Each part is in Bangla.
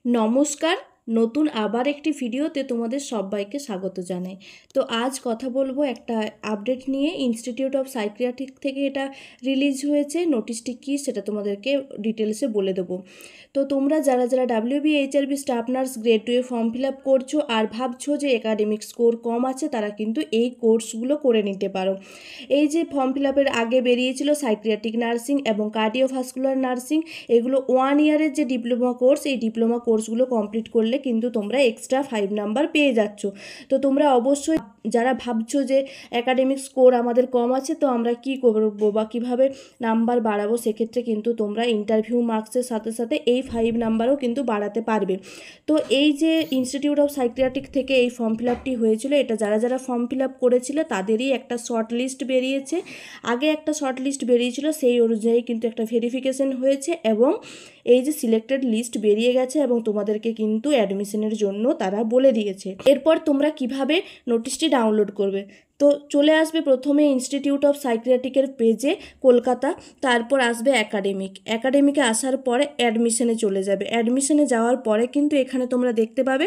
নমস্কার, নতুন আবার একটি ভিডিওতে তোমাদের সবাইকে স্বাগত জানাই। তো আজ কথা বলবো একটা আপডেট নিয়ে। ইনস্টিটিউট অফ সাইকিয়াট্রিক থেকে এটা রিলিজ হয়েছে। নোটিশটি কী সেটা তোমাদেরকে ডিটেলসে বলে দেবো। তো তোমরা যারা যারা WBHRB স্টাফ নার্স গ্রেড 2 এ ফর্ম ফিল আপ করছো আর ভাবছো যে একাডেমিক স্কোর কম আছে, তারা কিন্তু এই কোর্সগুলো করে নিতে পারো। এই যে ফর্ম ফিল আপের আগে বেরিয়েছিল সাইকিয়াট্রিক নার্সিং এবং কার্ডিওভাস্কুলার নার্সিং, এগুলো 1 ইয়ারের যে ডিপ্লোমা কোর্স, এই ডিপ্লোমা কোর্সগুলো কমপ্লিট করলে কিন্তু তোমরা এক্সট্রা 5 নাম্বার পেয়ে যাচ্ছ। তো তোমরা অবশ্যই যারা ভাবছো যে একাডেমিক স্কোর আমাদের কম আছে, তো আমরা কি করবো বা কীভাবে নাম্বার বাড়াবো, সেক্ষেত্রে কিন্তু তোমরা ইন্টারভিউ মার্কসের সাথে সাথে এই 5 নাম্বারও কিন্তু বাড়াতে পারবে। তো এই যে ইনস্টিটিউট অফ সাইকিয়াট্রিক থেকে এই ফর্ম ফিল আপটি হয়েছিল, এটা যারা যারা ফর্ম ফিল আপ করেছিল তাদেরই একটা শর্ট লিস্ট বেরিয়েছে। আগে একটা শর্ট লিস্ট বেরিয়েছিল, সেই অনুযায়ী কিন্তু একটা ভেরিফিকেশন হয়েছে এবং এই যে সিলেক্টেড লিস্ট বেরিয়ে গেছে এবং তোমাদেরকে কিন্তু অ্যাডমিশনের জন্য তারা বলে দিয়েছে। এরপর তোমরা কিভাবে নোটিশটি ডাউনলোড করবে, তো চলে আসবে প্রথমে ইনস্টিটিউট অফ সাইকিয়াট্রিকের পেজে কলকাতা, তারপর আসবে একাডেমিকে আসার পরে অ্যাডমিশনে চলে যাবে। অ্যাডমিশনে যাওয়ার পরে কিন্তু এখানে তোমরা দেখতে পাবে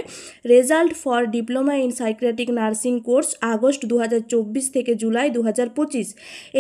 result for diploma in psychiatric nursing course August 2024 থেকে জুলাই 2025।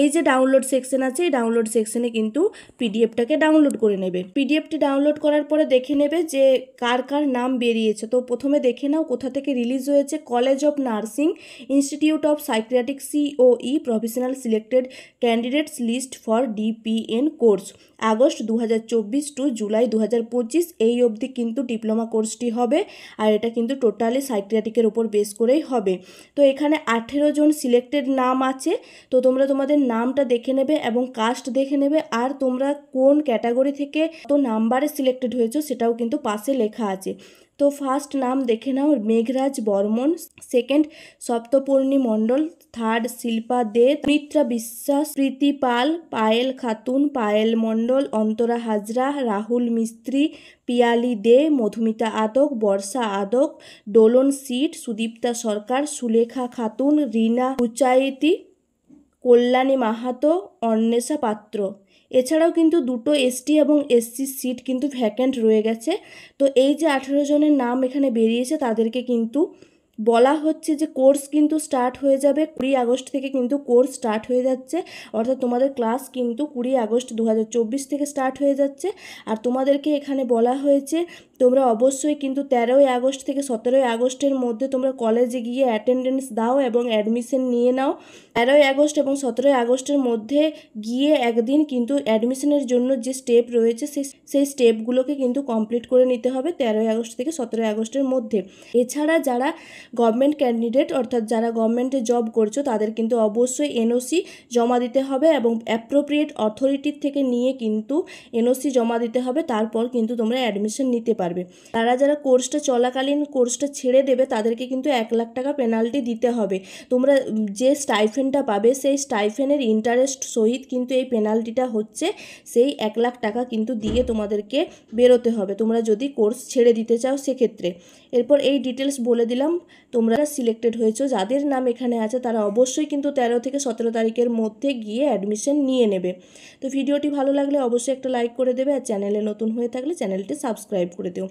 এই যে ডাউনলোড সেকশন আছে, এই ডাউনলোড সেকশনে কিন্তু পিডিএফটাকে ডাউনলোড করে নেবে। পিডিএফটি ডাউনলোড করার পরে দেখে নেবে যে কার কার নাম বেরিয়েছে। তো প্রথমে দেখে নাও কোথা থেকে রিলিজ হয়েছে। College of nursing, institute of psychiatric COE professional selected candidates list for DPN course August 2024 to July 2025। এই অবধি কিন্তু ডিপ্লোমা কোর্সটি হবে আর এটা কিন্তু টোটালি সাইকিয়াট্রিকের উপর বেস করেই হবে। তো এখানে 18 জন সিলেক্টেড নাম আছে। তো তোমরা তোমাদের নামটা দেখে নেবে এবং কাস্ট দেখে নেবে, আর তোমরা কোন ক্যাটাগরি থেকে তো নাম্বারে সিলেক্টেড হয়েছো সেটাও কিন্তু পাশে লেখা আছে। তো ফার্স্ট নাম দেখে নাও মেঘরাজ বর্মন, সেকেন্ড সপ্তপর্ণী মণ্ডল, থার্ড শিল্পা দে, মিত্রা বিশ্বাস, প্রীতি পাল, পায়েল খাতুন, পায়েল মণ্ডল, অন্তরা হাজরা, রাহুল মিস্ত্রি, পিয়ালি দে, মধুমিতা আদক, বর্ষা আদক, দোলন সিট, সুদীপ্তা সরকার, সুলেখা খাতুন, রীনা উচাইতি, কল্যাণী মাহাতো, অন্বেষা পাত্র। এছাড়াও কিন্তু 2টো ST এবং SC সিট কিন্তু ভ্যাকেন্ট রয়ে গেছে। তো এই যে 18 জনের নাম এখানে বেরিয়েছে, তাদেরকে কিন্তু বলা হচ্ছে যে কোর্স কিন্তু স্টার্ট হয়ে যাবে 20 আগস্ট থেকে। কিন্তু কোর্স স্টার্ট হয়ে যাচ্ছে, অর্থাৎ তোমাদের ক্লাস কিন্তু 20 আগস্ট 2024 থেকে স্টার্ট হয়ে যাচ্ছে। আর তোমাদেরকে এখানে বলা হয়েছে তোমরা অবশ্যই কিন্তু 13 আগস্ট থেকে 17 আগস্টের মধ্যে তোমরা কলেজে গিয়ে অ্যাটেন্ডেন্স দাও এবং অ্যাডমিশন নিয়ে নাও। 13 আগস্ট এবং 17 আগস্টের মধ্যে গিয়ে একদিন কিন্তু অ্যাডমিশনের জন্য যে স্টেপ রয়েছে সেই স্টেপগুলোকে কিন্তু কমপ্লিট করে নিতে হবে 13 আগস্ট থেকে 17 আগস্টের মধ্যে। এছাড়া যারা গভর্নমেন্ট ক্যান্ডিডেট, অর্থাৎ যারা গভর্নমেন্টে জব করছো, তাদের কিন্তু অবশ্যই NOC জমা দিতে হবে এবং অ্যাপ্রোপ্রিয়েট অথরিটির থেকে নিয়ে কিন্তু NOC জমা দিতে হবে। তারপর কিন্তু তোমরা অ্যাডমিশন নিতে পারবে। তারা যারা কোর্সটা চলাকালীন কোর্সটা ছেড়ে দেবে, তাদেরকে কিন্তু 1 লাখ টাকা পেনাল্টি দিতে হবে। তোমরা যে স্টাইফেনটা পাবে, সেই স্টাইফেনের ইন্টারেস্ট সহিত কিন্তু এই পেনাল্টিটা হচ্ছে, সেই 1 লাখ টাকা কিন্তু দিয়ে তোমাদেরকে বেরোতে হবে তোমরা যদি কোর্স ছেড়ে দিতে চাও সেক্ষেত্রে। এরপর এই ডিটেলস বলে দিলাম। তোমরা সিলেক্টেড হয়েছো, যাদের নাম এখানে আছে তারা অবশ্যই কিন্তু 13 থেকে 17 তারিখের মধ্যে গিয়ে অ্যাডমিশন নিয়ে নেবে। তো ভিডিওটি ভালো লাগলে অবশ্যই একটা লাইক করে দেবে, আর চ্যানেলে নতুন হয়ে থাকলে চ্যানেলটি সাবস্ক্রাইব করে দিও।